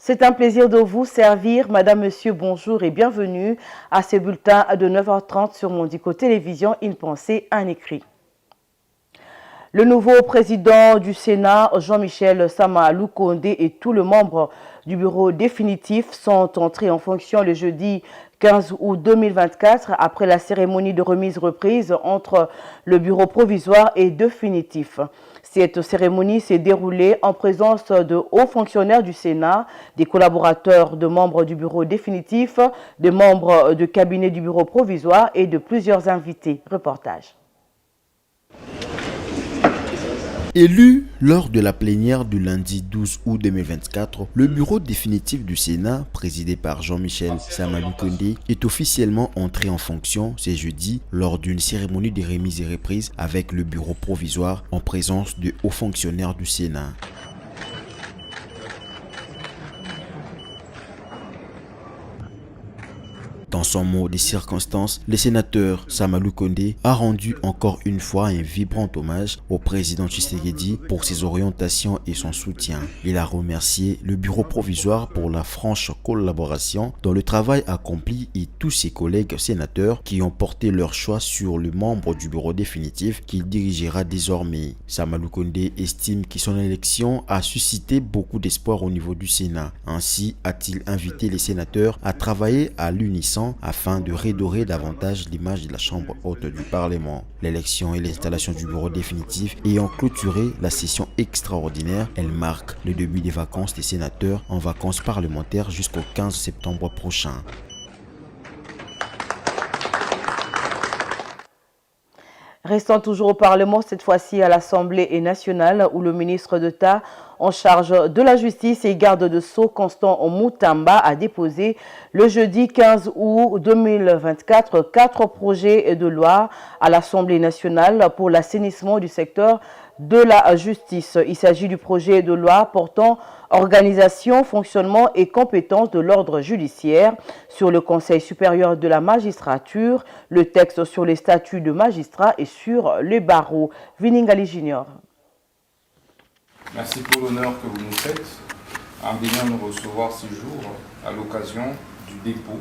C'est un plaisir de vous servir. Madame, Monsieur, bonjour et bienvenue à ce bulletin de 9h30 sur Mondico Télévision, une pensée, un écrit. Le nouveau président du Sénat, Jean-Michel Sama Lukonde, et tous les membres du bureau définitif sont entrés en fonction le jeudi 15 août 2024 après la cérémonie de remise-reprise entre le bureau provisoire et définitif. Cette cérémonie s'est déroulée en présence de hauts fonctionnaires du Sénat, des collaborateurs de membres du bureau définitif, des membres de cabinet du bureau provisoire et de plusieurs invités. Reportage. Élu lors de la plénière du lundi 12 août 2024, le bureau définitif du Sénat, présidé par Jean-Michel Sama Lukonde, est officiellement entré en fonction ce jeudi lors d'une cérémonie de remise et reprise avec le bureau provisoire en présence de hauts fonctionnaires du Sénat. Dans son mot des circonstances, le sénateur Sama Lukonde a rendu encore une fois un vibrant hommage au président Tshisekedi pour ses orientations et son soutien. Il a remercié le bureau provisoire pour la franche collaboration dans le travail accompli et tous ses collègues sénateurs qui ont porté leur choix sur le membre du bureau définitif qu'il dirigera désormais. Sama Lukonde estime que son élection a suscité beaucoup d'espoir au niveau du Sénat. Ainsi a-t-il invité les sénateurs à travailler à l'unisson afin de redorer davantage l'image de la Chambre haute du Parlement. L'élection et l'installation du bureau définitif ayant clôturé la session extraordinaire, elle marque le début des vacances des sénateurs en vacances parlementaires jusqu'au 15 septembre prochain. Restons toujours au Parlement, cette fois-ci à l'Assemblée nationale, où le ministre d'État en charge de la justice et garde de Sceaux, Constant Mutamba, a déposé le jeudi 15 août 2024 4 projets de loi à l'Assemblée nationale pour l'assainissement du secteur de la justice. Il s'agit du projet de loi portant organisation, fonctionnement et compétences de l'ordre judiciaire, sur le Conseil supérieur de la magistrature, le texte sur les statuts de magistrats et sur les barreaux. Viningali Junior. Merci pour l'honneur que vous nous faites en venant nous recevoir ce jour à l'occasion du dépôt.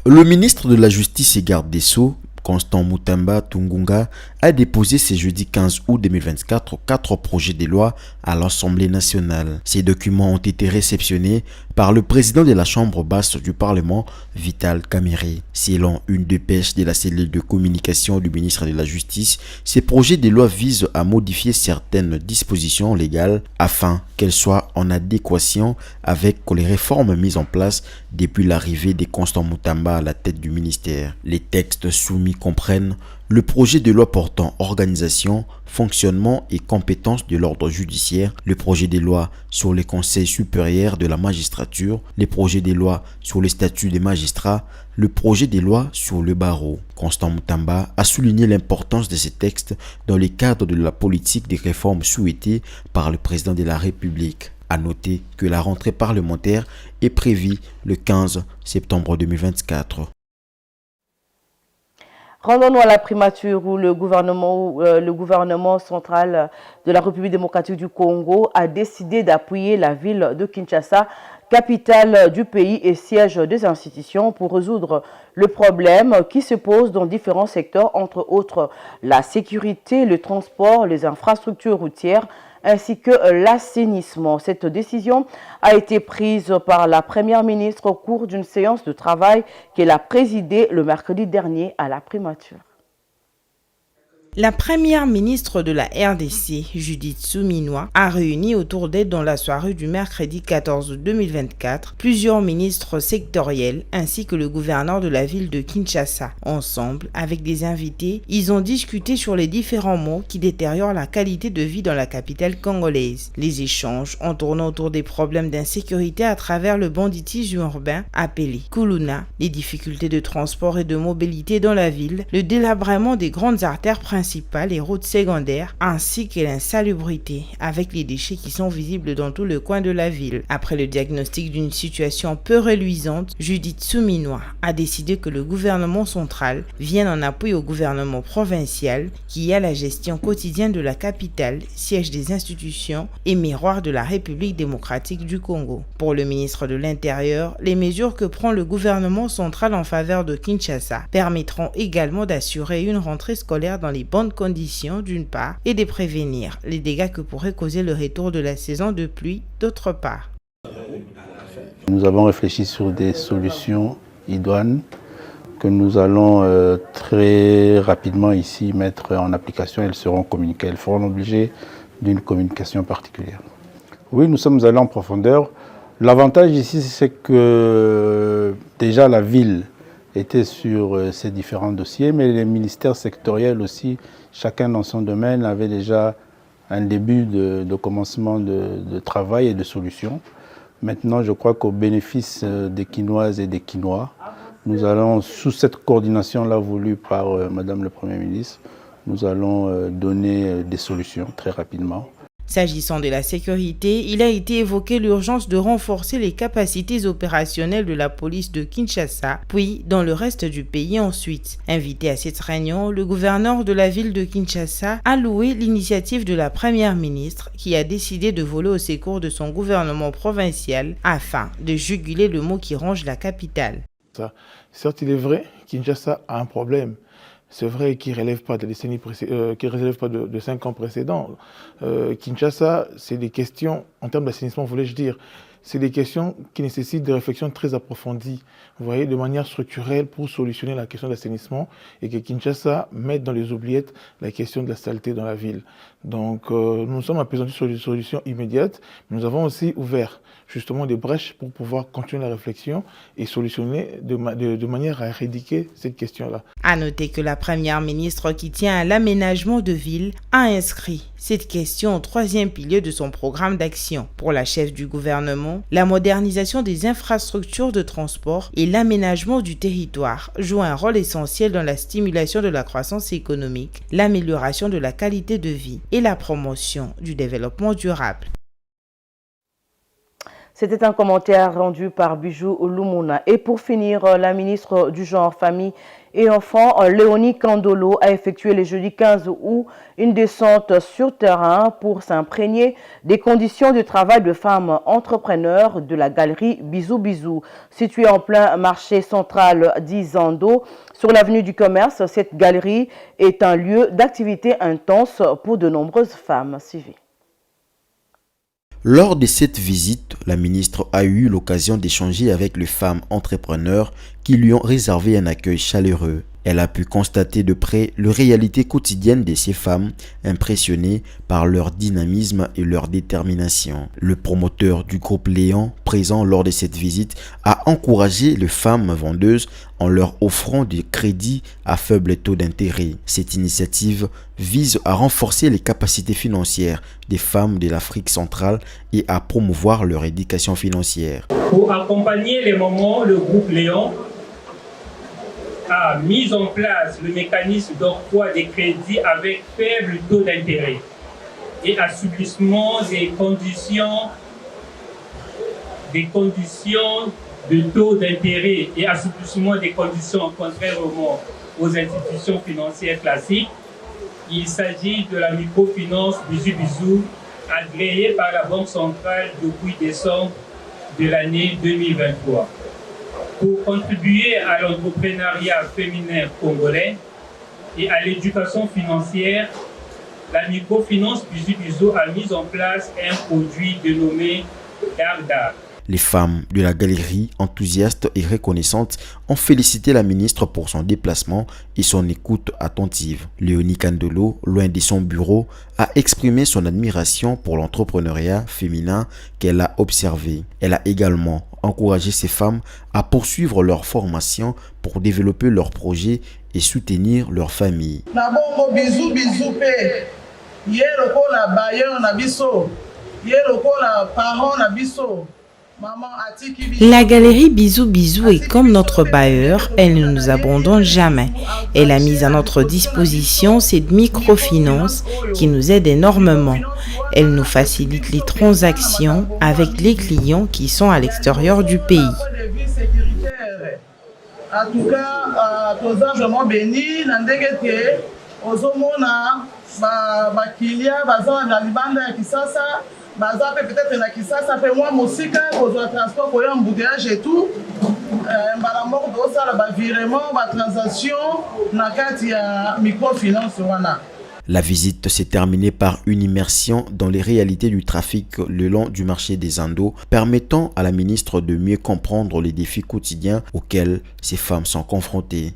Le ministre de la Justice et garde des Sceaux, Constant Mutamba Tungunga, a déposé ce jeudi 15 août 2024 4 projets de loi à l'Assemblée nationale. Ces documents ont été réceptionnés par le président de la Chambre basse du Parlement, Vital Kamerhe. Selon une dépêche de la cellule de communication du ministre de la Justice, ces projets de loi visent à modifier certaines dispositions légales afin qu'elles soient en adéquation avec les réformes mises en place depuis l'arrivée de Constant Mutamba à la tête du ministère. Les textes soumis comprennent le projet de loi portant organisation, fonctionnement et compétences de l'ordre judiciaire, le projet de loi sur les conseils supérieurs de la magistrature, les projets de loi sur les statuts des magistrats, le projet de loi sur le barreau. Constant Mutamba a souligné l'importance de ces textes dans le cadre de la politique des réformes souhaitées par le président de la République. À noter que la rentrée parlementaire est prévue le 15 septembre 2024. Rendons-nous à la primature où le gouvernement central de la République démocratique du Congo a décidé d'appuyer la ville de Kinshasa, capitale du pays et siège des institutions, pour résoudre le problème qui se pose dans différents secteurs, entre autres la sécurité, le transport, les infrastructures routières, ainsi que l'assainissement. Cette décision a été prise par la première ministre au cours d'une séance de travail qu'elle a présidée le mercredi dernier à la primature. La première ministre de la RDC, Judith Suminwa, a réuni autour d'elle dans la soirée du mercredi 14 août 2024 plusieurs ministres sectoriels ainsi que le gouverneur de la ville de Kinshasa. Ensemble, avec des invités, ils ont discuté sur les différents maux qui détériorent la qualité de vie dans la capitale congolaise. Les échanges ont tourné autour des problèmes d'insécurité à travers le banditisme urbain appelé Kuluna, les difficultés de transport et de mobilité dans la ville, le délabrement des grandes artères principales principales et routes secondaires, ainsi que l'insalubrité, avec les déchets qui sont visibles dans tout le coin de la ville. Après le diagnostic d'une situation peu reluisante, Judith Souminois a décidé que le gouvernement central vienne en appui au gouvernement provincial qui a la gestion quotidienne de la capitale, siège des institutions et miroir de la République démocratique du Congo. Pour le ministre de l'Intérieur, les mesures que prend le gouvernement central en faveur de Kinshasa permettront également d'assurer une rentrée scolaire dans les bonnes conditions d'une part et de prévenir les dégâts que pourrait causer le retour de la saison de pluie d'autre part. Nous avons réfléchi sur des solutions idoines que nous allons très rapidement ici mettre en application. Elles seront communiquées, elles feront l'objet d'une communication particulière. Oui, nous sommes allés en profondeur. L'avantage ici, c'est que déjà la ville était sur ces différents dossiers, mais les ministères sectoriels aussi, chacun dans son domaine, avait déjà un début de commencement de travail et de solutions. Maintenant, je crois qu'au bénéfice des Quinoises et des Quinois, nous allons, sous cette coordination-là voulue par Madame le Premier ministre, nous allons donner des solutions très rapidement. S'agissant de la sécurité, il a été évoqué l'urgence de renforcer les capacités opérationnelles de la police de Kinshasa, puis dans le reste du pays ensuite. Invité à cette réunion, le gouverneur de la ville de Kinshasa a loué l'initiative de la première ministre qui a décidé de voler au secours de son gouvernement provincial afin de juguler le mot qui ronge la capitale. Certes, il est vrai, Kinshasa a un problème. C'est vrai qu'il ne relève pas de décennies qui relève pas de 5 ans précédents. Kinshasa, c'est des questions, en termes d'assainissement, voulais-je dire, c'est des questions qui nécessitent des réflexions très approfondies, vous voyez, de manière structurelle pour solutionner la question de l'assainissement et que Kinshasa mette dans les oubliettes la question de la saleté dans la ville. Donc nous sommes appesantis sur des solutions immédiates, mais nous avons aussi ouvert justement des brèches pour pouvoir continuer la réflexion et solutionner de manière à éradiquer cette question-là. À noter que la première ministre qui tient à l'aménagement de ville a inscrit cette question au 3e pilier de son programme d'action. Pour la chef du gouvernement, la modernisation des infrastructures de transport et l'aménagement du territoire jouent un rôle essentiel dans la stimulation de la croissance économique, l'amélioration de la qualité de vie et la promotion du développement durable. C'était un commentaire rendu par Bijou Lumuna. Et pour finir, la ministre du Genre, Famille et Enfants, Léonie Kandolo, a effectué le jeudi 15 août une descente sur terrain pour s'imprégner des conditions de travail de femmes entrepreneurs de la galerie Bisou Bisou. Située en plein marché central d'Izando, sur l'avenue du Commerce, cette galerie est un lieu d'activité intense pour de nombreuses femmes. Suivez. Lors de cette visite, la ministre a eu l'occasion d'échanger avec les femmes entrepreneurs qui lui ont réservé un accueil chaleureux. Elle a pu constater de près la réalité quotidienne de ces femmes, impressionnées par leur dynamisme et leur détermination. Le promoteur du groupe Léon, présent lors de cette visite, a encouragé les femmes vendeuses en leur offrant des crédits à faible taux d'intérêt. Cette initiative vise à renforcer les capacités financières des femmes de l'Afrique centrale et à promouvoir leur éducation financière. Pour accompagner les mamans, le groupe Léon a mis en place le mécanisme d'octroi des crédits avec faible taux d'intérêt et assouplissement des conditions de taux d'intérêt et assouplissement des conditions contrairement aux institutions financières classiques. Il s'agit de la microfinance Bisou Bisou agréée par la Banque centrale depuis décembre de l'année 2023. Pour contribuer à l'entrepreneuriat féminin congolais et à l'éducation financière, la microfinance Bisou Bisou a mis en place un produit dénommé Darda. Les femmes de la galerie, enthousiastes et reconnaissantes, ont félicité la ministre pour son déplacement et son écoute attentive. Léonie Kandolo, loin de son bureau, a exprimé son admiration pour l'entrepreneuriat féminin qu'elle a observé. Elle a également encouragé ces femmes à poursuivre leur formation pour développer leurs projets et soutenir leur famille. La galerie Bisou Bisou est comme notre bailleur, elle ne nous abandonne jamais. Elle a mis à notre disposition cette microfinance qui nous aide énormément. Elle nous facilite les transactions avec les clients qui sont à l'extérieur du pays. En tout cas, tous vraiment bénis. Peut-être na Kisasa pe moi musika kozwa transport pour embouteillage et tout mbala moko bosala ba virement ba transaction na kati ya microfinance wana. La visite s'est terminée par une immersion dans les réalités du trafic le long du marché des Andos, permettant à la ministre de mieux comprendre les défis quotidiens auxquels ces femmes sont confrontées.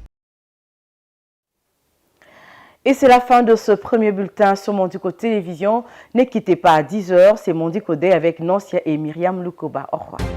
Et c'est la fin de ce premier bulletin sur Mondico Télévision. Ne quittez pas à 10h, c'est Mondico Day avec Nancia et Myriam Lukoba. Au revoir.